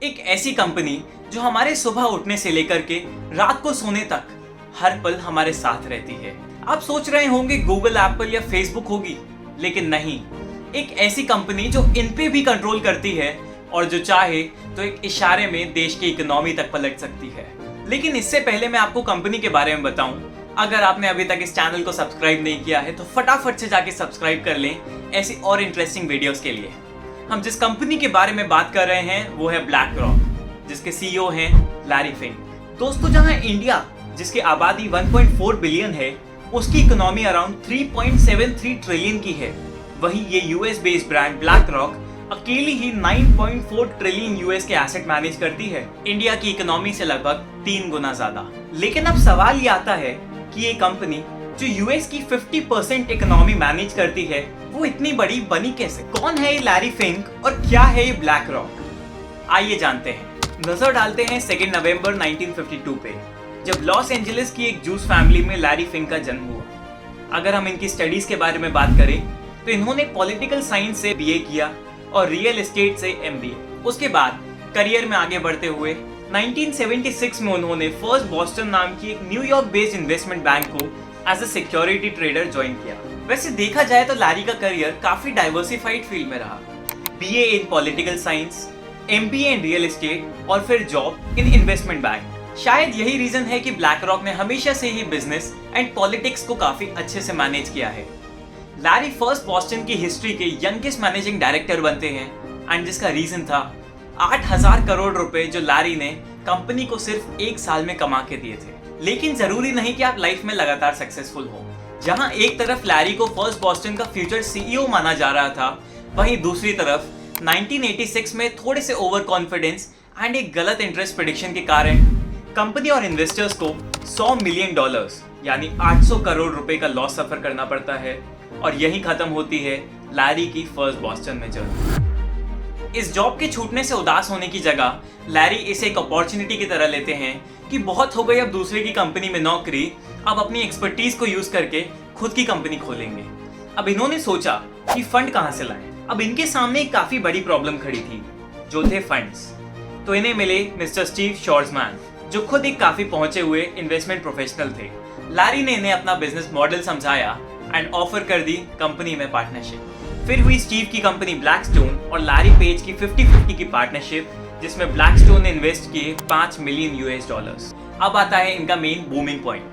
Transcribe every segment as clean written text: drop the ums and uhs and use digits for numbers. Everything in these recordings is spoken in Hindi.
एक ऐसी कंपनी जो हमारे सुबह उठने से लेकर के रात को सोने तक हर पल हमारे साथ रहती है। आप सोच रहे होंगे गूगल, एप्पल या फेसबुक होगी, लेकिन नहीं। एक ऐसी कंपनी जो इन पे भी कंट्रोल करती है और जो चाहे तो एक इशारे में देश की इकोनॉमी तक पलट सकती है। लेकिन इससे पहले मैं आपको कंपनी के बारे में बताऊं, अगर आपने अभी तक इस चैनल को सब्सक्राइब नहीं किया है तो फटाफट से जाके सब्सक्राइब कर लें ऐसी और इंटरेस्टिंग वीडियोस के लिए। हम जिस कंपनी के बारे में बात कर रहे हैं वो है ब्लैक रॉक, जिसके सीईओ हैं लैरी फिंक। दोस्तों, जहां इंडिया जिसकी आबादी 1.4 बिलियन है उसकी इकोनॉमी अराउंड 3.73 ट्रिलियन की है, वहीं ये US based brand black rock अकेली ही 9.4 ट्रिलियन यूएस के एसेट मैनेज करती है, इंडिया की इकोनॉमी से लगभग 3 गुना ज्यादा। लेकिन अब सवाल ये आता है कि ये कंपनी जो यूएस की 50% इकोनॉमी मैनेज करती है वो इतनी बड़ी बनी कैसे? कौन है ये लैरी फिंक और क्या है ये ब्लैक रॉक? आइए जानते हैं। नजर डालते हैं 2 नवंबर 1952 पे, जब लॉस एंजलिस की एक जूस फैमिली में लैरी फिंक का जन्म हुआ। अगर हम इनकी स्टडीज के बारे में बात करें तो इन्होंने पॉलिटिकल साइंस से बीए किया और रियल एस्टेट से एमबीए। उसके बाद करियर में आगे बढ़ते हुए 1976 में उन्होंने फर्स्ट बॉस्टन नाम की एक न्यूयॉर्क बेस्ड इन्वेस्टमेंट बैंक को as a security trader join किया। वैसे देखा जाए तो लैरी का करियर काफी डाइवर्सिफाइड फील्ड में रहा। BA in political science, MBA in real estate और फिर जॉब इन इन्वेस्टमेंट बैंक। शायद यही रीजन है कि ब्लैक रॉक ने हमेशा से ही बिजनेस एंड पॉलिटिक्स को काफी अच्छे से मैनेज किया है। लैरी फर्स्ट बॉस्टन की हिस्ट्री के यंगेस्ट मैनेजिंग डायरेक्टर बनते हैं एंड जिसका रीजन था 8,000 करोड़ रुपए जो लैरी ने कंपनी को सिर्फ 1 साल में कमा के दिए थे। लेकिन जरूरी नहीं कि आप लाइफ में लगातार सक्सेसफुल हो। जहां एक तरफ लैरी को फर्स्ट बॉस्टन का फ्यूचर सीईओ माना जा रहा था, वहीं दूसरी तरफ 1986 में थोड़े से ओवर कॉन्फिडेंस एंड एक गलत इंटरेस्ट प्रेडिक्शन के कारण कंपनी और इन्वेस्टर्स को $100 मिलियन यानी 800 करोड़ रुपए का लॉस सफर करना पड़ता है और यही खत्म होती है लैरी की फर्स्ट बॉस्टन में जर्नी। इस जॉब के छूटने से उदास होने की जगह लैरी इसे एक अपॉर्चुनिटी की तरह लेते हैं कि बहुत हो गई अब दूसरे की कंपनी में नौकरी, अब अपनी एक्सपर्टीज को यूज करके खुद की कंपनी खोलेंगे। अब इन्होंने सोचा कि फंड कहां से लाएं। अब इनके सामने एक काफी बड़ी प्रॉब्लम खड़ी थी, जो थे फंड्स। तो इन्हें मिले मिस्टर स्टीव शॉर्ट्जमैन, जो खुद एक काफी पहुंचे हुए इन्वेस्टमेंट प्रोफेशनल थे। लैरी ने इन्हें अपना बिजनेस मॉडल समझाया एंड ऑफर कर दी कंपनी में पार्टनरशिप। फिर हुई स्टीव की कंपनी ब्लैकस्टोन और लैरी पेज की 50-50 की पार्टनरशिप, जिसमें ब्लैकस्टोन ने इन्वेस्ट किए $5 मिलियन। अब आता है इनका main booming point.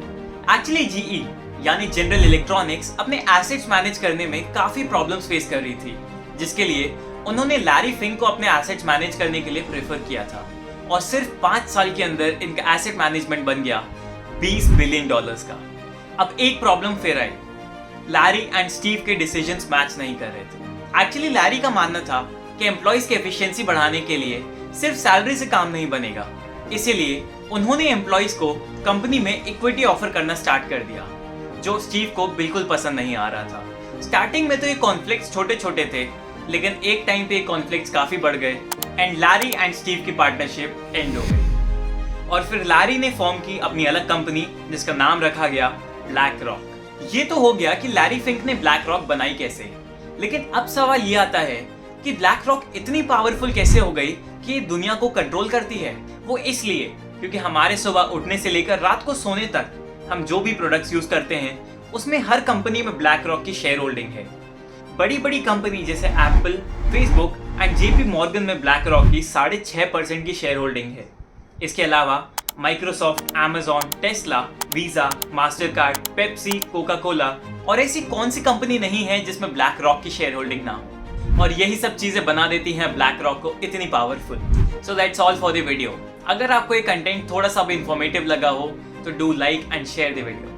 Actually GE यानी जनरल इलेक्ट्रॉनिक्स अपने एसेट्स मैनेज करने में काफी प्रॉब्लम्स फेस कर रही थी, जिसके लिए उन्होंने लैरी फिंक को अपने एसेट्स मैनेज करने के लिए प्रेफर किया था और सिर्फ 5 साल के अंदर इनका एसेट मैनेजमेंट बन गया $20 बिलियन का। अब एक प्रॉब्लम फिर आई, लैरी एंड स्टीव के डिसीजंस मैच नहीं कर रहे थे। एक्चुअली लैरी का मानना था कि एम्प्लॉइज की एफिशिएंसी बढ़ाने के लिए सिर्फ सैलरी से काम नहीं बनेगा, इसीलिए उन्होंने एम्प्लॉइज को कंपनी में इक्विटी ऑफर करना स्टार्ट कर दिया, जो स्टीव को बिल्कुल पसंद नहीं आ रहा था। स्टार्टिंग में तो ये कॉन्फ्लिक्ट्स छोटे छोटे थे, लेकिन एक टाइम पे ये कॉन्फ्लिक्ट्स काफी बढ़ गए एंड लैरी एंड स्टीव की पार्टनरशिप एंड हो गई और फिर लैरी ने फॉर्म की अपनी अलग कंपनी, जिसका नाम रखा गया ब्लैक रॉक। ये तो हो गया कि लैरी फिंक ने ब्लैक रॉक बनाई कैसे, लेकिन अब सवाल ये आता है कि ब्लैक रॉक इतनी पावरफुल कैसे हो गई कि ये दुनिया को कंट्रोल करती है। वो इसलिए क्योंकि हमारे सुबह उठने से लेकर रात को सोने तक हम जो भी प्रोडक्ट्स यूज करते हैं उसमें हर कंपनी में ब्लैक रॉक की शेयर होल्डिंग है। बड़ी बड़ी कंपनी जैसे Apple, Facebook and JP Morgan में ब्लैक रॉक की 6.5% की शेयर होल्डिंग है। इसके अलावा Microsoft, Amazon, Tesla, visa, Mastercard, Pepsi, Coca Cola और ऐसी कौन सी कंपनी नहीं है जिसमें ब्लैक रॉक की शेयर होल्डिंग ना हो। और यही सब चीजें बना देती हैं ब्लैक रॉक को इतनी powerful. So that's all for the video. अगर आपको ये कंटेंट थोड़ा सा भी इंफॉर्मेटिव लगा हो तो do like and share the video.